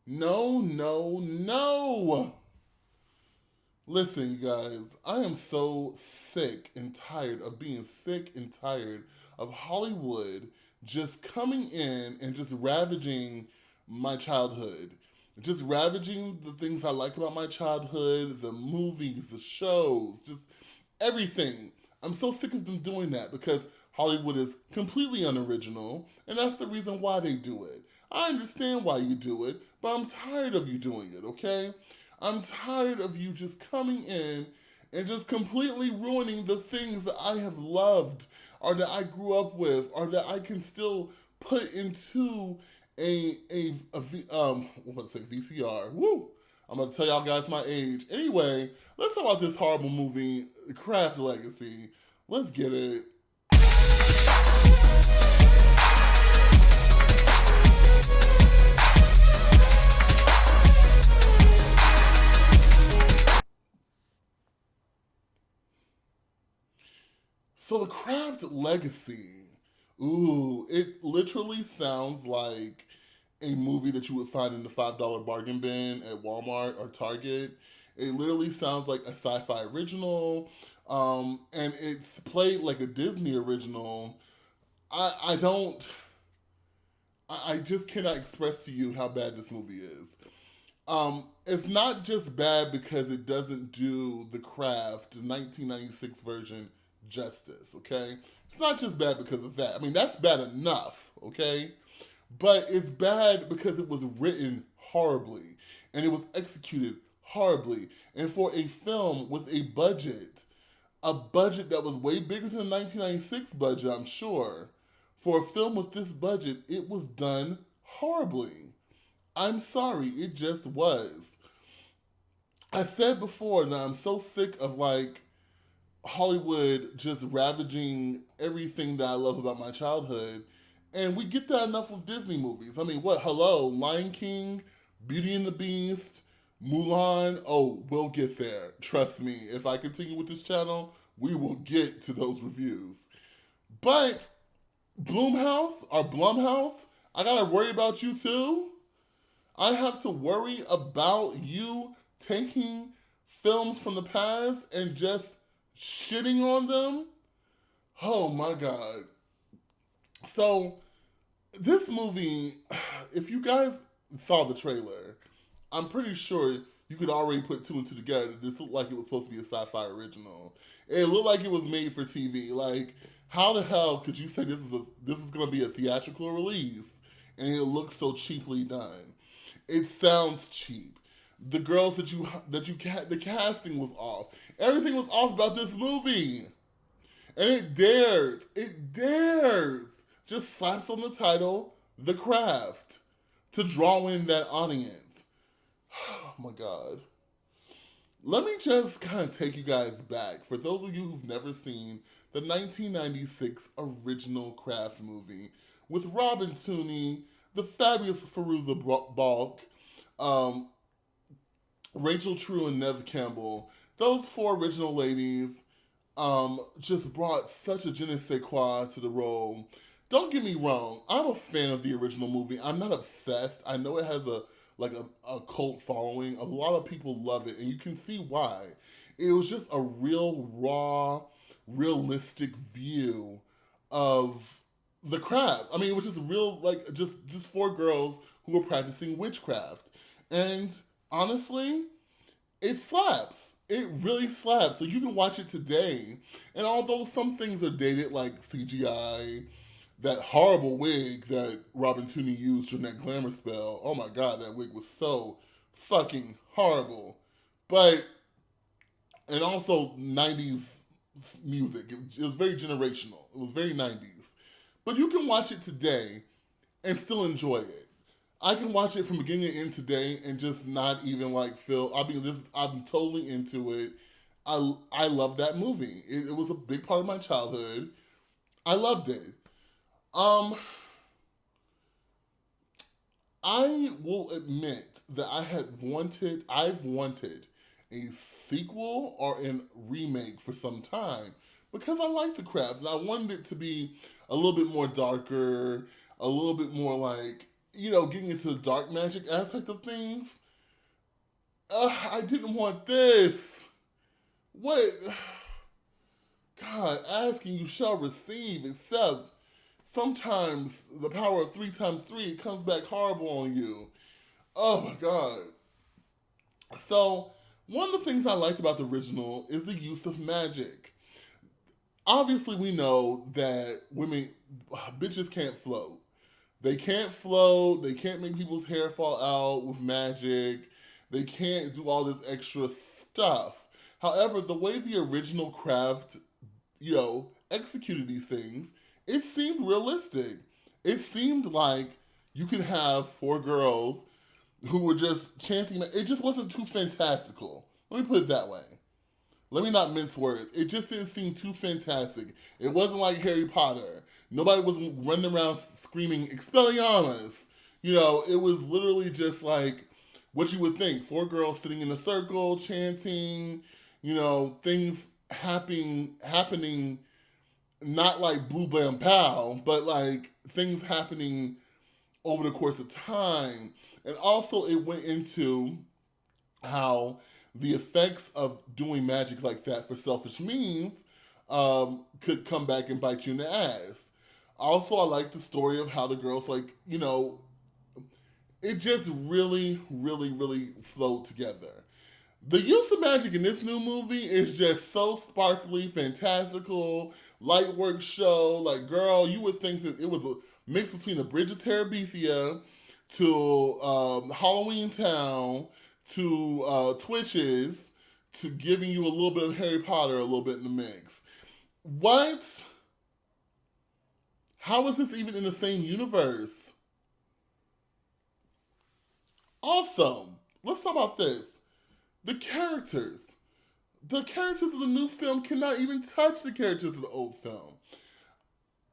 No, no, no. Listen, you guys, I am so sick and tired of being sick and tired of Hollywood just coming in and just ravaging my childhood. Just ravaging the things I like about my childhood, the movies, the shows, just everything. I'm so sick of them doing that because Hollywood is completely unoriginal, and that's the reason why they do it. I understand why you do it, but I'm tired of you doing it, okay? I'm tired of you just coming in and just completely ruining the things that I have loved or that I grew up with or that I can still put into what to say VCR. Woo! I'm gonna tell y'all guys my age. Anyway, let's talk about this horrible movie, Craft Legacy. Let's get it. So the Craft Legacy. Ooh, it literally sounds like a movie that you would find in the $5 bargain bin at Walmart or Target. It literally sounds like a sci-fi original, and it's played like a Disney original. I don't. I just cannot express to you how bad this movie is. It's not just bad because it doesn't do the Craft 1996 version justice. Okay, it's not just bad because of that. I mean, that's bad enough. Okay, but it's bad because it was written horribly and it was executed horribly. And for a film with a budget that was way bigger than the 1996 budget, I'm sure, for a film with this budget, it was done horribly. I'm sorry, it just was. I said before that I'm so sick of like Hollywood just ravaging everything that I love about my childhood. And we get that enough with Disney movies. I mean, what? Hello, Lion King, Beauty and the Beast, Mulan. Oh, we'll get there. Trust me. If I continue with this channel, we will get to those reviews. But Blumhouse, I gotta worry about you too. I have to worry about you taking films from the past and just shitting on them. Oh my god. So, this movie, if you guys saw the trailer, I'm pretty sure you could already put two and two together. This looked like it was supposed to be a sci-fi original. It looked like it was made for TV. Like, how the hell could you say this is going to be a theatrical release and it looks so cheaply done? It sounds cheap. The girls the casting was off. Everything was off about this movie. And it dares, just slaps on the title, The Craft, to draw in that audience. Oh my God. Let me just kind of take you guys back. For those of you who've never seen the 1996 original Craft movie with Robin Tooney, the fabulous Fairuza Balk, um, Rachel True, and Nev Campbell, those four original ladies just brought such a je ne sais quoi to the role. Don't get me wrong, I'm a fan of the original movie. I'm not obsessed. I know it has a cult following. A lot of people love it, and you can see why. It was just a real raw, realistic view of the craft. I mean, it was just real, like just four girls who were practicing witchcraft, and honestly, it slaps. It really slaps. So you can watch it today. And although some things are dated, like CGI, that horrible wig that Robin Tooney used during that glamour spell, oh my god, that wig was so fucking horrible. But, and also 90s music. It was very generational. It was very 90s. But you can watch it today and still enjoy it. I can watch it from beginning to end today and just not even like feel. I mean, I'm totally into it. I love that movie. It was a big part of my childhood. I loved it. Um, I will admit that I've wanted a sequel or a remake for some time because I like the craft and I wanted it to be a little bit more darker, a little bit more like getting into the dark magic aspect of things. I didn't want this. What? God, asking you shall receive, except sometimes the power of three times three comes back horrible on you. Oh my God. So, one of the things I liked about the original is the use of magic. Obviously, we know that women, bitches can't float. They can't float. They can't make people's hair fall out with magic. They can't do all this extra stuff. However, the way the original craft, executed these things, it seemed realistic. It seemed like you could have four girls who were just chanting. It just wasn't too fantastical. Let me put it that way. Let me not mince words. It just didn't seem too fantastic. It wasn't like Harry Potter. Nobody was running around screaming Expelliarmus. It was literally just like what you would think. Four girls sitting in a circle, chanting, things happening, not like blue blam pow, but like things happening over the course of time. And also it went into how the effects of doing magic like that for selfish means could come back and bite you in the ass. Also, I like the story of how the girls, it just really, really, really flowed together. The use of magic in this new movie is just so sparkly, fantastical, light work show. Like, girl, you would think that it was a mix between a Bridge of Terabithia to Halloween Town to Twitches to giving you a little bit of Harry Potter, a little bit in the mix. What? How is this even in the same universe? Also, let's talk about this. The characters. The characters of the new film cannot even touch the characters of the old film.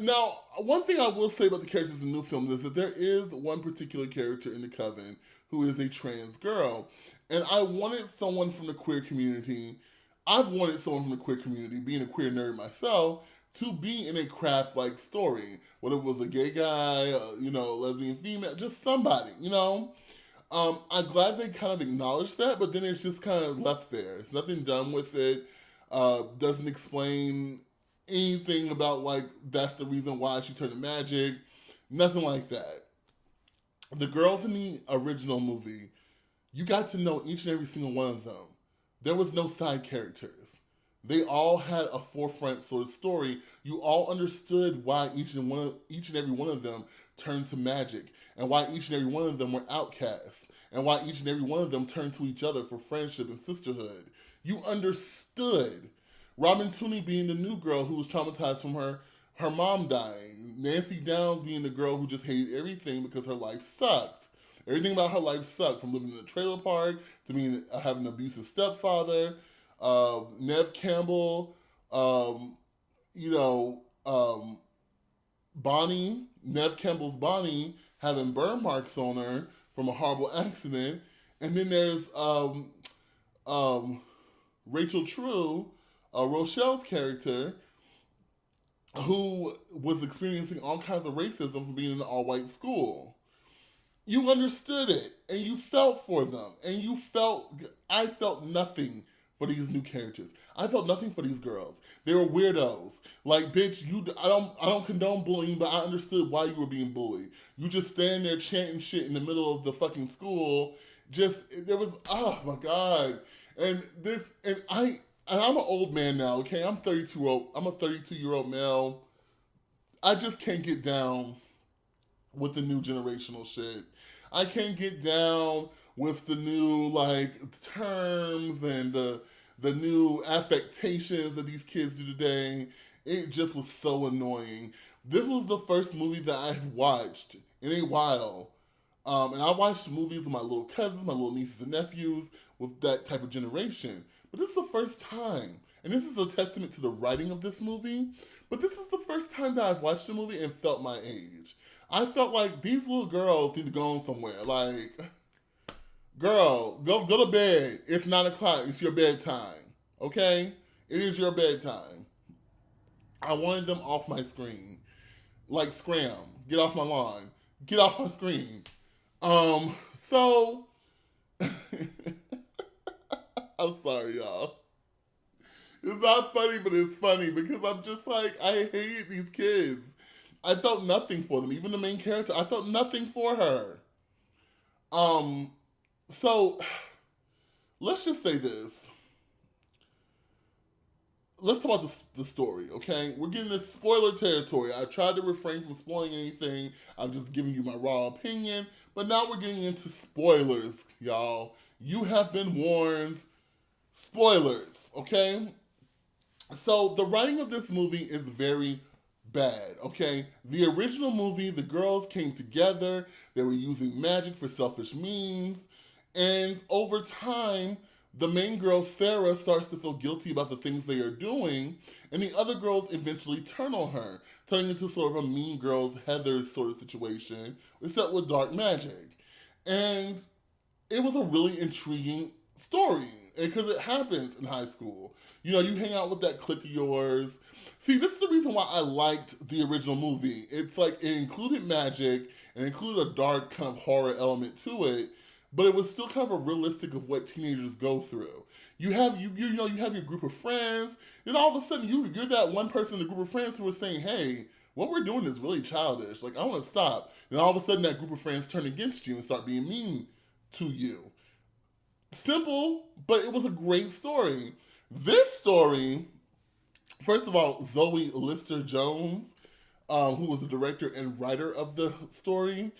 Now, one thing I will say about the characters in the new film is that there is one particular character in The Coven who is a trans girl. And I wanted someone from the queer community, I've wanted someone from the queer community, being a queer nerd myself, to be in a craft-like story. Whether it was a gay guy, lesbian female, just somebody, I'm glad they kind of acknowledged that, but then it's just kind of left there. It's nothing done with it. Doesn't explain anything about, that's the reason why she turned to magic. Nothing like that. The girls in the original movie, you got to know each and every single one of them. There was no side characters. They all had a forefront sort of story. You all understood why each and every one of them turned to magic, and why each and every one of them were outcasts, and why each and every one of them turned to each other for friendship and sisterhood. You understood. Robin Tooney being the new girl who was traumatized from her mom dying. Nancy Downs being the girl who just hated everything because her life sucked. Everything about her life sucked, from living in a trailer park to having an abusive stepfather. Nev Campbell, Bonnie, Nev Campbell's Bonnie, having burn marks on her from a horrible accident. And then there's Rachel True, Rochelle's character, who was experiencing all kinds of racism from being in an all-white school. You understood it, and you felt for them, and I felt nothing for these new characters. I felt nothing for these girls. They were weirdos. Like, bitch, I don't condone bullying, but I understood why you were being bullied. You just stand there chanting shit in the middle of the fucking school. Oh my God. And I'm an old man now, okay? I'm a 32-year-old male. I just can't get down with the new generational shit. I can't get down with the new, terms and the new affectations that these kids do today. It just was so annoying. This was the first movie that I've watched in a while. And I watched movies with my little cousins, my little nieces and nephews, with that type of generation. But this is the first time. And this is a testament to the writing of this movie. But this is the first time that I've watched a movie and felt my age. I felt like these little girls need to go on somewhere. Like, girl, go to bed. It's 9 o'clock. It's your bedtime. Okay? It is your bedtime. I wanted them off my screen. Like, scram. Get off my lawn. Get off my screen. Um, so I'm sorry, y'all. It's not funny, but it's funny because I'm just like, I hate these kids. I felt nothing for them. Even the main character, I felt nothing for her. Um, so let's just say this. Let's talk about the story, okay? We're getting this spoiler territory. I tried to refrain from spoiling anything. I'm just giving you my raw opinion. But now we're getting into spoilers, y'all. You have been warned. Spoilers, okay? So the writing of this movie is very bad, okay? The original movie, the girls came together, they were using magic for selfish means, and over time, the main girl, Sarah, starts to feel guilty about the things they are doing, and the other girls eventually turn on her, turning into sort of a mean girls, Heathers sort of situation, except with dark magic. And it was a really intriguing story because it happens in high school. You know, you hang out with that clique of yours. See, this is the reason why I liked the original movie. It's like it included magic and included a dark kind of horror element to it, but it was still kind of a realistic of what teenagers go through. You have your group of friends, and all of a sudden you're that one person in the group of friends who are saying, "Hey, what we're doing is really childish. Like I want to stop." And all of a sudden that group of friends turn against you and start being mean to you. Simple, but it was a great story. This story, first of all, Zoe Lister Jones, who was the director and writer of the story,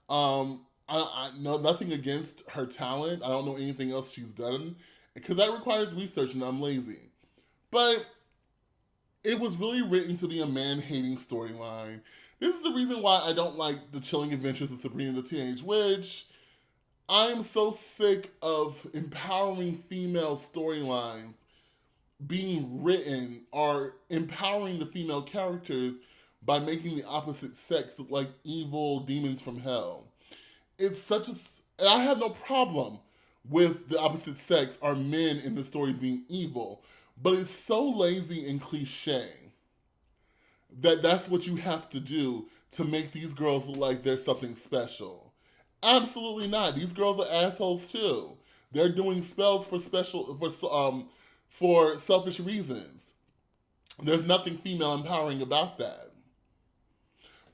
I know nothing against her talent. I don't know anything else she's done because that requires research, and I'm lazy. But it was really written to be a man hating storyline. This is the reason why I don't like The Chilling Adventures of Sabrina the Teenage Witch. I am so sick of empowering female storylines being written or empowering the female characters by making the opposite sex look like evil demons from hell. It's such a. And I have no problem with the opposite sex or men in the stories being evil, but it's so lazy and cliche that that's what you have to do to make these girls look like they're something special. Absolutely not. These girls are assholes too. They're doing spells for selfish reasons. There's nothing female empowering about that.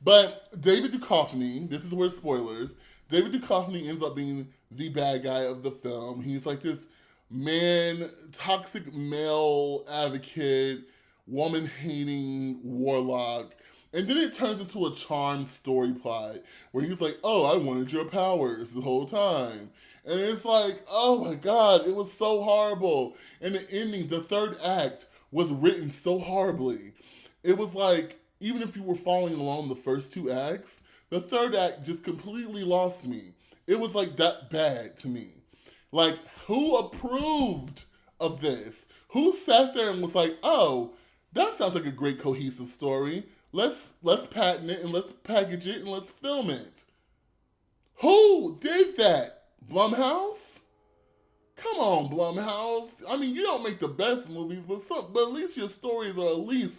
But David Duchovny, this is where spoilers. David Duchovny ends up being the bad guy of the film. He's like this man, toxic male advocate, woman hating warlock. And then it turns into a charm story plot where he's like, "Oh, I wanted your powers the whole time." And it's like, oh my God, it was so horrible. And the ending, the third act, was written so horribly. It was like, even if you were following along the first two acts, the third act just completely lost me. It was like that bad to me. Like, who approved of this? Who sat there and was like, "Oh, that sounds like a great cohesive story. Let's patent it and let's package it and let's film it." Who did that? Blumhouse? Come on, Blumhouse. I mean, you don't make the best movies, but at least your stories are at least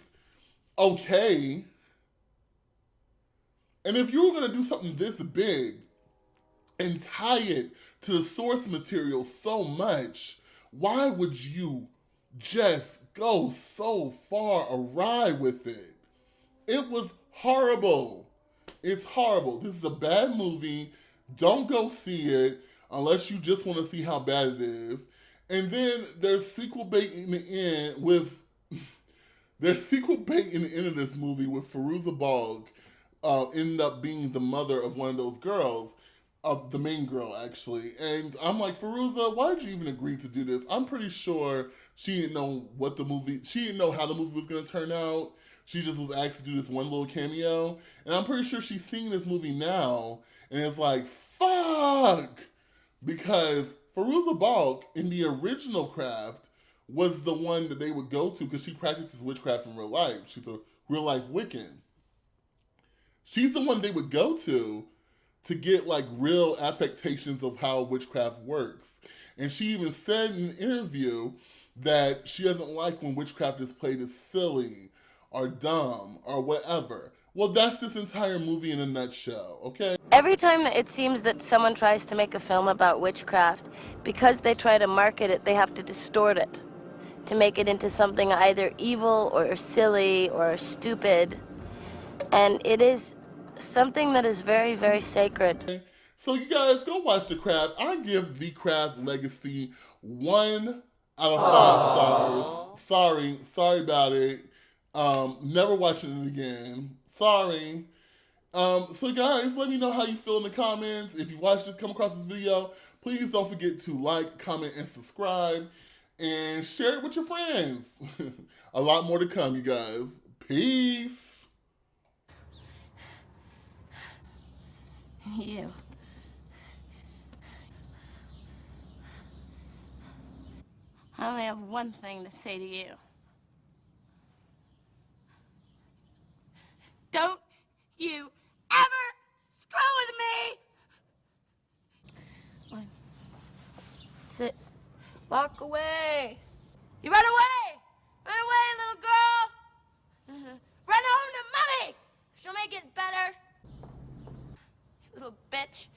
okay. And if you were gonna do something this big and tie it to the source material so much, why would you just go so far awry with it? It was horrible. It's horrible. This is a bad movie. Don't go see it unless you just want to see how bad it is. And then there's sequel bait in the end with there's sequel bait in the end of this movie with Fairuza Balk ended up being the mother of one of those girls, of the main girl actually. And I'm like, Fairuza, why did you even agree to do this? I'm pretty sure she didn't know she didn't know how the movie was gonna turn out. She just was asked to do this one little cameo. And I'm pretty sure she's seeing this movie now and it's like, fuck! Because Fairuza Balk in the original craft was the one that they would go to because she practices witchcraft in real life. She's a real life Wiccan. She's the one they would go to get like real affectations of how witchcraft works. And she even said in an interview that she doesn't like when witchcraft is played as silly or dumb or whatever. Well, that's this entire movie in a nutshell, okay? Every time it seems that someone tries to make a film about witchcraft, because they try to market it, they have to distort it to make it into something either evil or silly or stupid. And it is something that is very, very sacred. So you guys go watch The Craft. I give The Craft Legacy 1 out of 5 stars. Sorry about it. Never watching it again. Sorry. So guys, let me know how you feel in the comments. If you watch this, come across this video, please don't forget to like, comment, and subscribe. And share it with your friends. A lot more to come, you guys. Peace. You. I only have one thing to say to you. Don't you ever screw with me! That's it. Walk away. You run away! Run away, little girl! Run home to Mommy! She'll make it better. You little bitch.